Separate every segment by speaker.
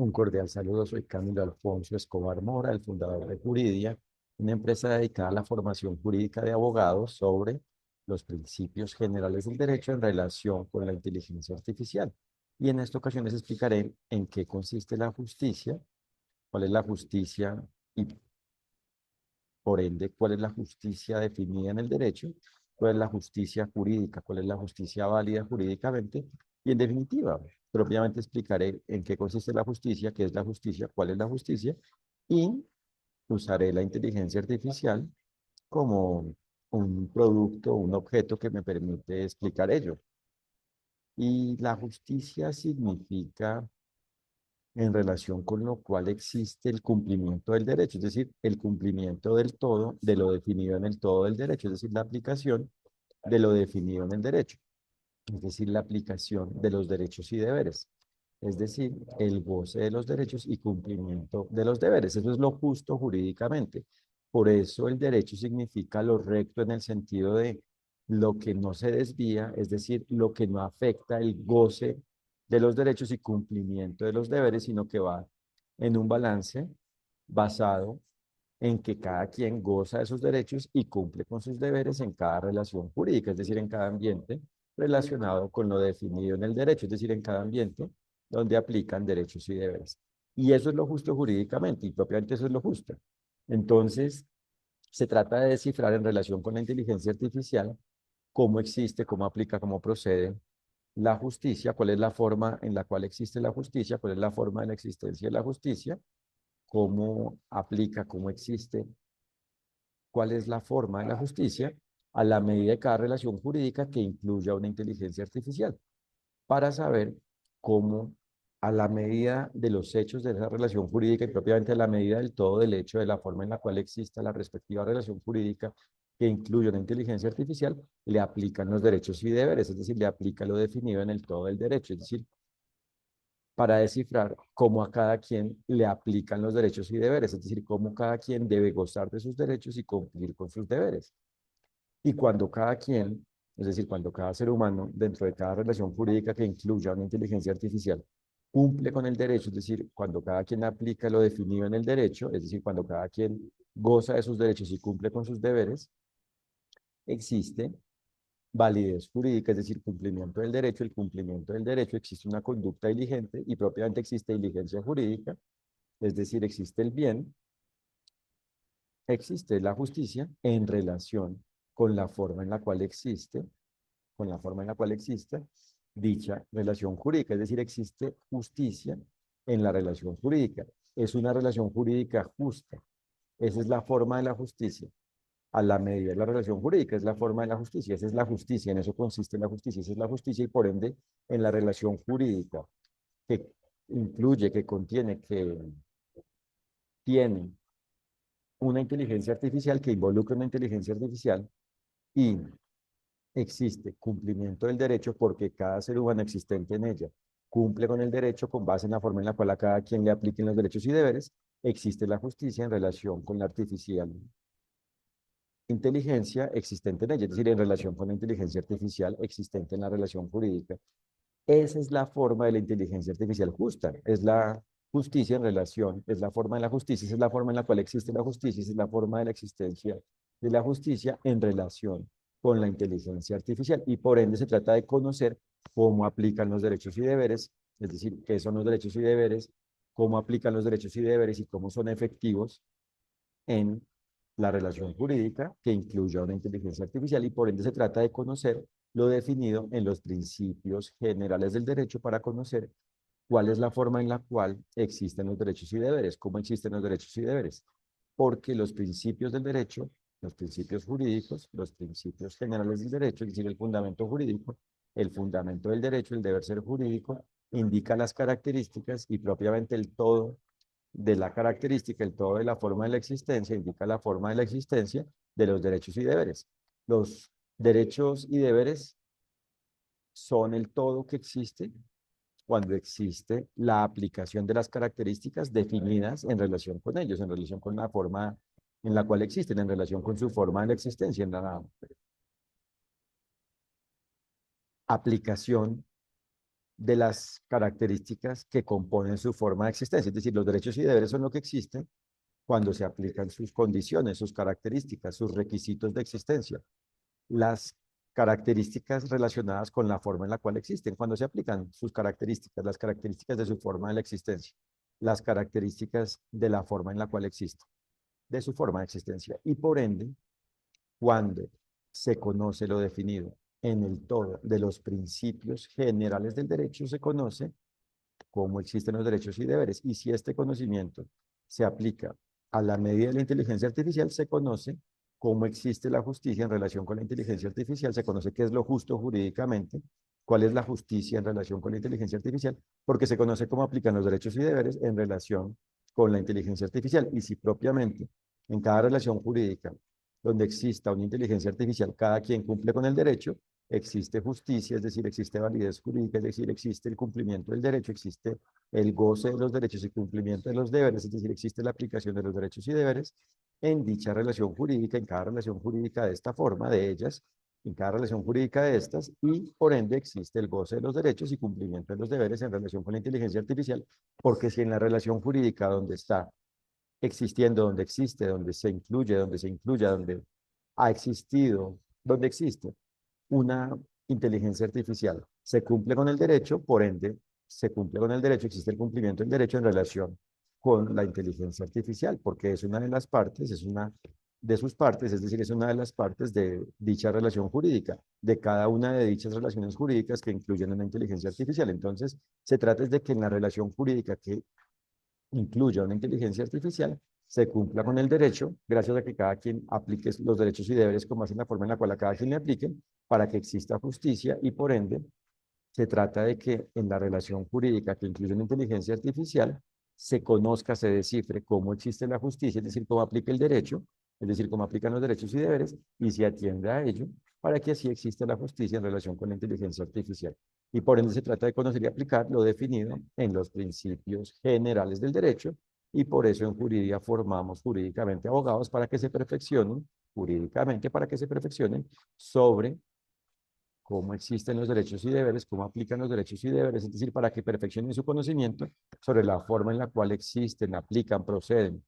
Speaker 1: Un cordial saludo, soy Camilo Alfonso Escobar Mora, el fundador de Juridia, una empresa dedicada a la formación jurídica de abogados sobre los principios generales del derecho en relación con la inteligencia artificial. Y en esta ocasión les explicaré en qué consiste la justicia, cuál es la justicia y por ende cuál es la justicia definida en el derecho, cuál es la justicia jurídica, cuál es la justicia válida jurídicamente y en definitiva, propiamente explicaré en qué consiste la justicia, qué es la justicia, cuál es la justicia y usaré la inteligencia artificial como un producto, un objeto que me permite explicar ello. Y la justicia significa en relación con lo cual existe el cumplimiento del derecho, es decir, el cumplimiento del todo de lo definido en el todo del derecho, es decir, la aplicación de lo definido en el derecho, es decir, la aplicación de los derechos y deberes, es decir, el goce de los derechos y cumplimiento de los deberes. Eso es lo justo jurídicamente. Por eso el derecho significa lo recto en el sentido de lo que no se desvía, es decir, lo que no afecta el goce de los derechos y cumplimiento de los deberes, sino que va en un balance basado en que cada quien goza de sus derechos y cumple con sus deberes en cada relación jurídica, es decir, en cada ambiente relacionado con lo definido en el derecho, es decir, en cada ambiente donde aplican derechos y deberes. Y eso es lo justo jurídicamente, y propiamente eso es lo justo. Entonces, se trata de descifrar en relación con la inteligencia artificial cómo existe, cómo aplica, cómo procede la justicia, cuál es la forma en la cual existe la justicia, cuál es la forma de la existencia de la justicia, cómo aplica, cómo existe, cuál es la forma de la justicia a la medida de cada relación jurídica que incluya una inteligencia artificial, para saber cómo a la medida de los hechos de esa relación jurídica y propiamente a la medida del todo del hecho de la forma en la cual exista la respectiva relación jurídica que incluye una inteligencia artificial, le aplican los derechos y deberes, es decir, le aplica lo definido en el todo del derecho, es decir, para descifrar cómo a cada quien le aplican los derechos y deberes, es decir, cómo cada quien debe gozar de sus derechos y cumplir con sus deberes. Y cuando cada quien, es decir, cuando cada ser humano, dentro de cada relación jurídica que incluya una inteligencia artificial, cumple con el derecho, es decir, cuando cada quien aplica lo definido en el derecho, es decir, cuando cada quien goza de sus derechos y cumple con sus deberes, existe validez jurídica, es decir, cumplimiento del derecho. El cumplimiento del derecho existe una conducta diligente y propiamente existe diligencia jurídica, es decir, existe el bien, existe la justicia en relación con la forma en la cual existe, con la forma en la cual existe dicha relación jurídica, es decir, existe justicia en la relación jurídica. Es una relación jurídica justa. Esa es la forma de la justicia. A la medida de la relación jurídica es la forma de la justicia. Esa es la justicia, en eso consiste la justicia. Esa es la justicia y por ende en la relación jurídica que incluye, que contiene, que tiene una inteligencia artificial, que involucra una inteligencia artificial y existe cumplimiento del derecho porque cada ser humano existente en ella cumple con el derecho con base en la forma en la cual a cada quien le apliquen los derechos y deberes, existe la justicia en relación con la artificial inteligencia existente en ella, es decir, en relación con la inteligencia artificial existente en la relación jurídica. Esa es la forma de la inteligencia artificial justa, es la justicia en relación, es la forma de la justicia, esa es la forma en la cual existe la justicia, esa es la forma de la existencia de la justicia en relación con la inteligencia artificial. Y por ende se trata de conocer cómo aplican los derechos y deberes, es decir, qué son los derechos y deberes, cómo aplican los derechos y deberes y cómo son efectivos en la relación jurídica que incluya una inteligencia artificial y por ende se trata de conocer lo definido en los principios generales del derecho para conocer cuál es la forma en la cual existen los derechos y deberes, cómo existen los derechos y deberes. Porque los principios del derecho, los principios jurídicos, los principios generales del derecho, es decir, el fundamento jurídico, el fundamento del derecho, el deber ser jurídico, indica las características y propiamente el todo de la característica, el todo de la forma de la existencia, indica la forma de la existencia de los derechos y deberes. Los derechos y deberes son el todo que existe cuando existe la aplicación de las características definidas en relación con ellos, en relación con la forma en la cual existen, en relación con su forma de la existencia, en la aplicación de las características que componen su forma de existencia. Es decir, los derechos y deberes son lo que existen cuando se aplican sus condiciones, sus características, sus requisitos de existencia. Las características relacionadas con la forma en la cual existen, cuando se aplican sus características, las características de su forma de la existencia, las características de la forma en la cual existe, de su forma de existencia. Y por ende, cuando se conoce lo definido en el todo de los principios generales del derecho, se conoce cómo existen los derechos y deberes. Y si este conocimiento se aplica a la medida de la inteligencia artificial, se conoce cómo existe la justicia en relación con la inteligencia artificial, se conoce qué es lo justo jurídicamente, cuál es la justicia en relación con la inteligencia artificial, porque se conoce cómo aplican los derechos y deberes en relación con la inteligencia artificial. Y si propiamente en cada relación jurídica donde exista una inteligencia artificial, cada quien cumple con el derecho, existe justicia, es decir, existe validez jurídica, es decir, existe el cumplimiento del derecho, existe el goce de los derechos y cumplimiento de los deberes, es decir, existe la aplicación de los derechos y deberes en dicha relación jurídica, en cada relación jurídica de esta forma, de ellas, en cada relación jurídica de estas, y por ende existe el goce de los derechos y cumplimiento de los deberes en relación con la inteligencia artificial, porque si en la relación jurídica donde está existiendo, donde existe, donde se incluye, donde se incluya, donde ha existido, donde existe una inteligencia artificial, se cumple con el derecho, por ende, se cumple con el derecho, existe el cumplimiento del derecho en relación con la inteligencia artificial, porque es una de las partes, es una de sus partes, es decir, es una de las partes de dicha relación jurídica, de cada una de dichas relaciones jurídicas que incluyen una inteligencia artificial. Entonces, se trata de que en la relación jurídica que incluya una inteligencia artificial, se cumpla con el derecho, gracias a que cada quien aplique los derechos y deberes como es en la forma en la cual a cada quien le apliquen, para que exista justicia y por ende se trata de que en la relación jurídica que incluye una inteligencia artificial se conozca, se descifre cómo existe la justicia, es decir, cómo aplica el derecho, es decir, cómo aplican los derechos y deberes, y se atienda a ello para que así exista la justicia en relación con la inteligencia artificial. Y por ende se trata de conocer y aplicar lo definido en los principios generales del derecho, y por eso en Juridia formamos jurídicamente abogados para que se perfeccionen, jurídicamente para que se perfeccionen sobre cómo existen los derechos y deberes, cómo aplican los derechos y deberes, es decir, para que perfeccionen su conocimiento sobre la forma en la cual existen, aplican, proceden,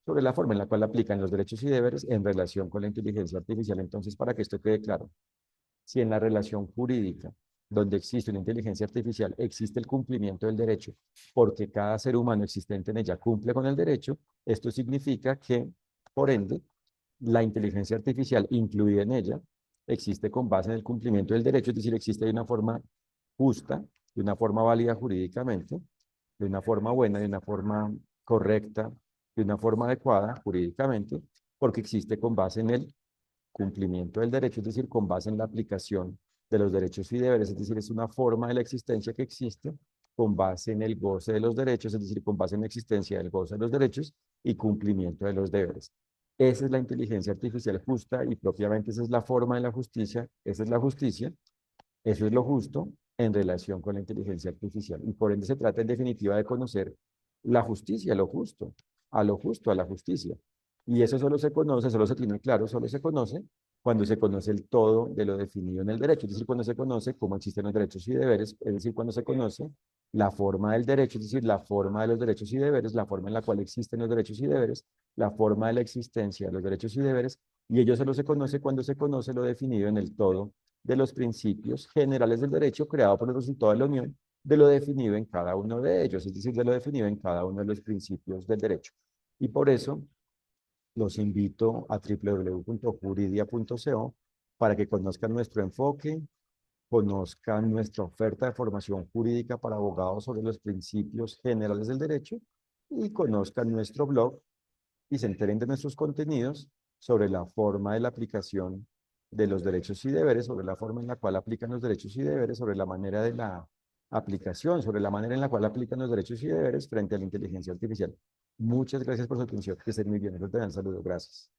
Speaker 1: sobre la forma en la cual aplican los derechos y deberes en relación con la inteligencia artificial. Entonces, para que esto quede claro, si en la relación jurídica donde existe una inteligencia artificial existe el cumplimiento del derecho, porque cada ser humano existente en ella cumple con el derecho, esto significa que, por ende, la inteligencia artificial incluida en ella existe con base en el cumplimiento del derecho, es decir, existe de una forma justa, de una forma válida jurídicamente, de una forma buena, de una forma correcta, de una forma adecuada jurídicamente, porque existe con base en el cumplimiento del derecho, es decir, con base en la aplicación de los derechos y deberes, es decir, es una forma de la existencia que existe con base en el goce de los derechos, es decir, con base en la existencia del goce de los derechos y cumplimiento de los deberes. Esa es la inteligencia artificial justa y propiamente esa es la forma de la justicia, esa es la justicia, eso es lo justo en relación con la inteligencia artificial. Y por ende se trata en definitiva de conocer la justicia, lo justo, a lo justo, a la justicia. Y eso solo se conoce, solo se tiene claro, solo se conoce cuando se conoce el todo de lo definido en el derecho, es decir, cuando se conoce cómo existen los derechos y deberes, es decir, cuando se conoce la forma del derecho, es decir, la forma de los derechos y deberes, la forma en la cual existen los derechos y deberes, la forma de la existencia de los derechos y deberes, y ello solo se conoce cuando se conoce lo definido en el todo de los principios generales del derecho creado por el resultado de la unión de lo definido en cada uno de ellos, es decir, de lo definido en cada uno de los principios del derecho. Y por eso los invito a www.juridia.co para que conozcan nuestro enfoque, conozcan nuestra oferta de formación jurídica para abogados sobre los principios generales del derecho y conozcan nuestro blog y se enteren de nuestros contenidos sobre la forma de la aplicación de los derechos y deberes, sobre la forma en la cual aplican los derechos y deberes, sobre la manera de la aplicación, sobre la manera en la cual aplican los derechos y deberes frente a la inteligencia artificial. Muchas gracias por su atención. Que estén muy bien. Un saludo. Gracias.